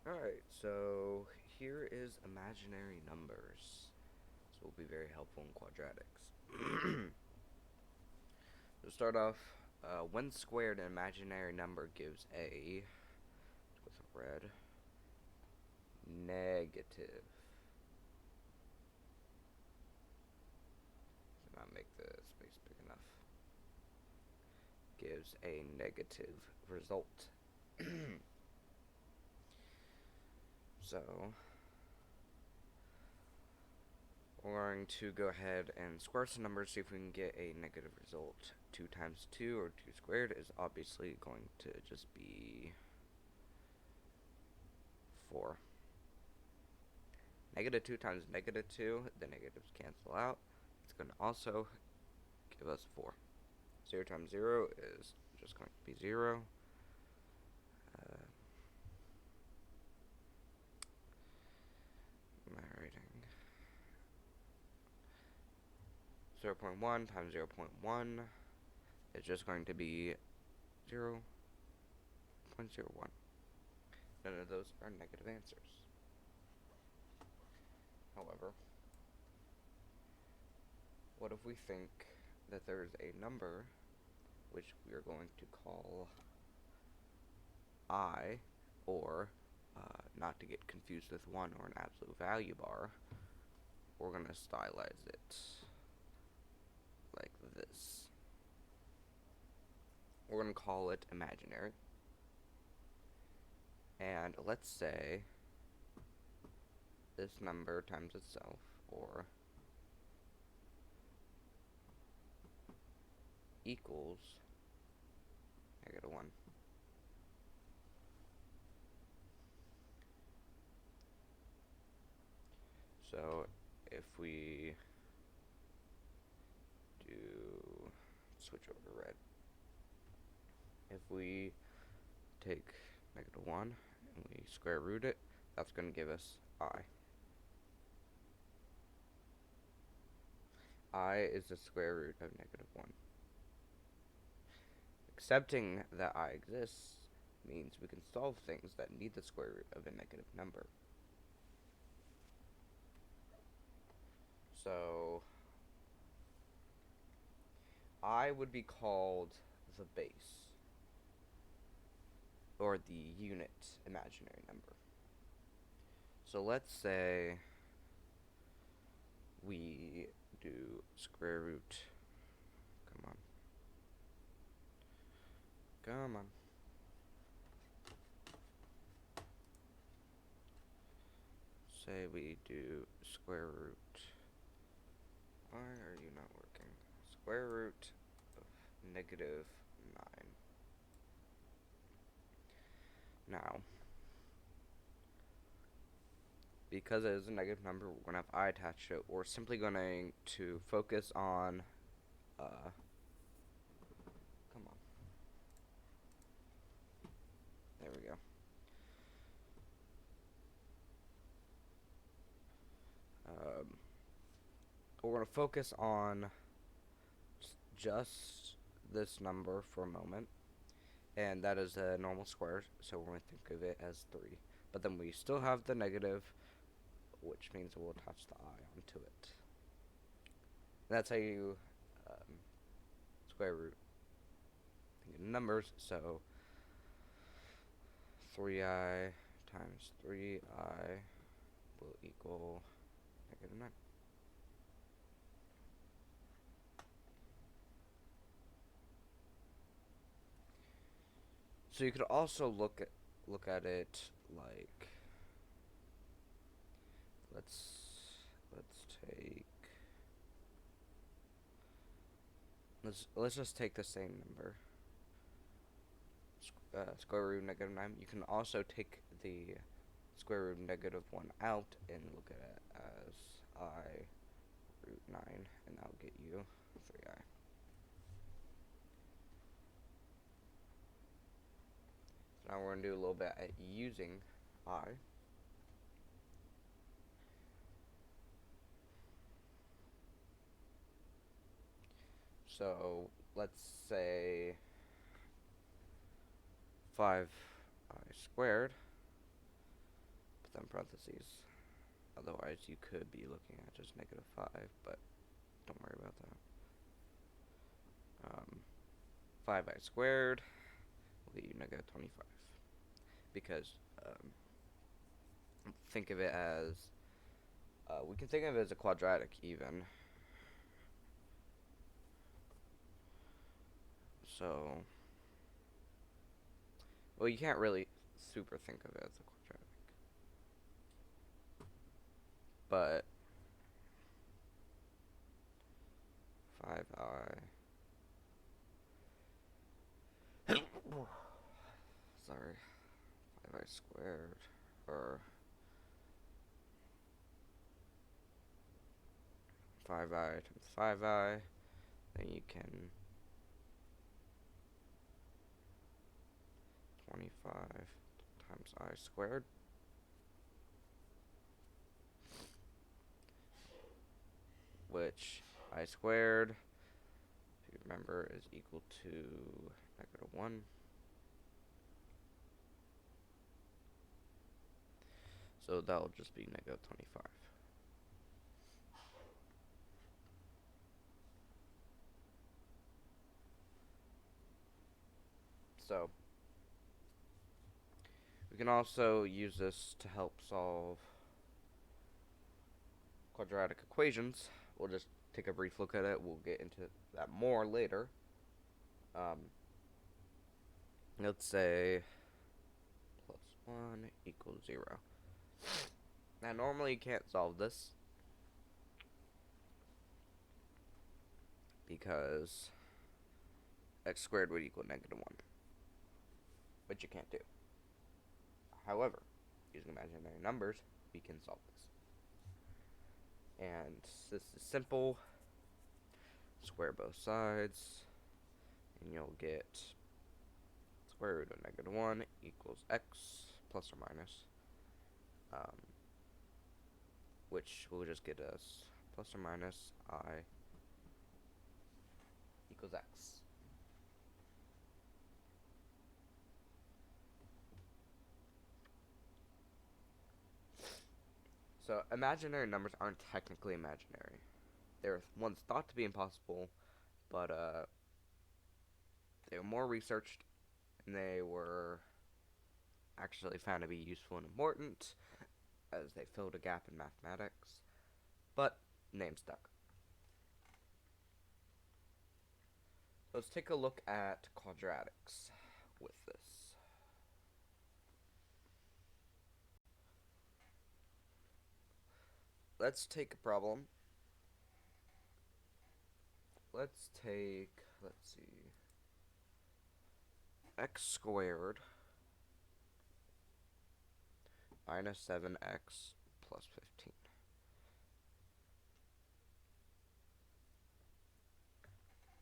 Alright, so here is imaginary numbers. This will be very helpful in quadratics. To start off, when squared, an imaginary number gives a, with red, negative. Should not make the space big enough. Gives a negative result. So, we're going to go ahead and square some numbers, see if we can get a negative result. 2 times 2, or 2 squared, is obviously going to just be 4. Negative 2 times negative 2, the negatives cancel out. It's going to also give us 4. 0 times 0 is just going to be 0. Am I writing? 0 0.1 times 0 0.1 is just going to be 0 0.01. None of those are negative answers. However, what if we think that there's a number which we are going to call I, or not to get confused with 1 or an absolute value bar, we're going to stylize it like this. We're going to call it imaginary. And let's say this number times itself, or equals -1. So if we do, switch over to red. If we take -1 and we square root it, that's going to give us I. I is the square root of -1. Accepting that I exists means we can solve things that need the square root of a negative number. So I would be called the base, or the unit imaginary number. So let's say we do square root, come on, come on. Say we do square root, why are you not working? Square root of -9. Now, because it is a negative number, we're going to have I attached to it. We're simply going to focus on, come on. There we go. We're going to focus on just this number for a moment, and that is a normal square, so we're going to think of it as 3. But then we still have the negative, which means we'll attach the I onto it. And that's how you square root in numbers. So 3I times 3I will equal -9. So you could also look at it like, let's just take the same number, square root of -9. You can also take the square root of -1 out and look at it as I root 9, and that'll get you 3I. So now we're going to do a little bit at using I. So let's say 5I squared within parentheses. Otherwise, you could be looking at just -5, but don't worry about that. 5i squared will get you -25. Because, think of it as, we can think of it as a quadratic even. So, well, you can't really super think of it as a quadratic. But 5i, sorry, 5i squared, or 5i times 5i, then you can 25 times I squared, which I squared, if you remember, is equal to -1. So that'll just be -25. So we can also use this to help solve quadratic equations. We'll just take a brief look at it. We'll get into that more later. Let's say +1 equals 0. Now normally you can't solve this because x squared would equal -1, which you can't do. However, using imaginary numbers, we can solve this. And this is simple. Square both sides, and you'll get square root of -1 equals x plus or minus, which will just get us plus or minus I equals x. So imaginary numbers aren't technically imaginary. They're once thought to be impossible, but they were more researched, and they were actually found to be useful and important as they filled a gap in mathematics, but name stuck. Let's take a look at quadratics with this. Let's take a problem. Let's see, x squared minus 7x plus 15.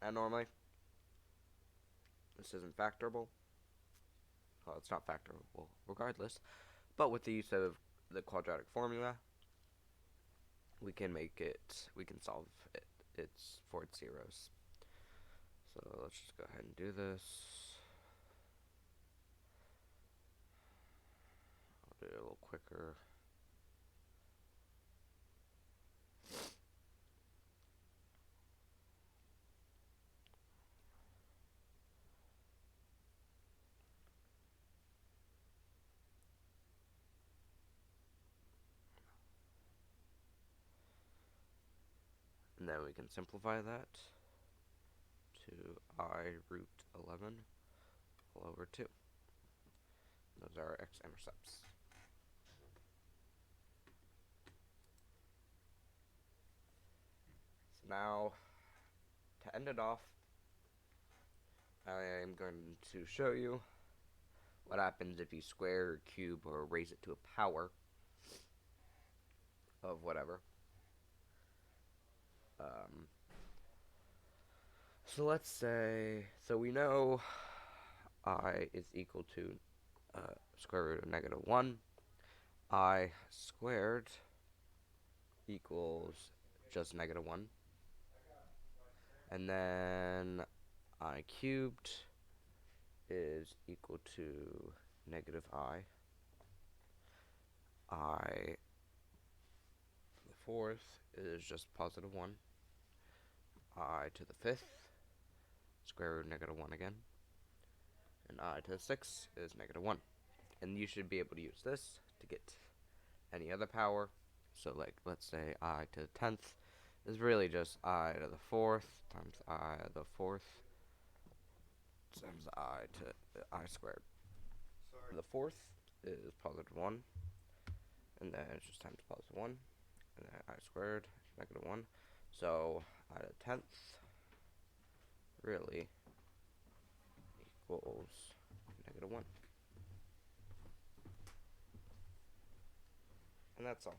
And normally, this isn't factorable. Well, it's not factorable regardless. But with the use of the quadratic formula, we can solve it. It's for its zeros. So let's just go ahead and do this. I'll do it a little quicker. And then we can simplify that to I root 11 all over 2. Those are our x-intercepts. So now, to end it off, I am going to show you what happens if you square or cube or raise it to a power of whatever. So let's say, so we know I is equal to square root of -1. I squared equals just -1. And then I cubed is equal to -I. I to the fourth is just positive 1. I to the fifth, square root of negative 1 again. And I to the sixth is negative 1. And you should be able to use this to get any other power. So, like, let's say I to the 10th is really just I to the fourth times I to the fourth times I to I squared. The fourth is positive 1, and then it's just times positive 1, and then I squared is negative 1. So I to the 10th really equals negative 1. And that's all.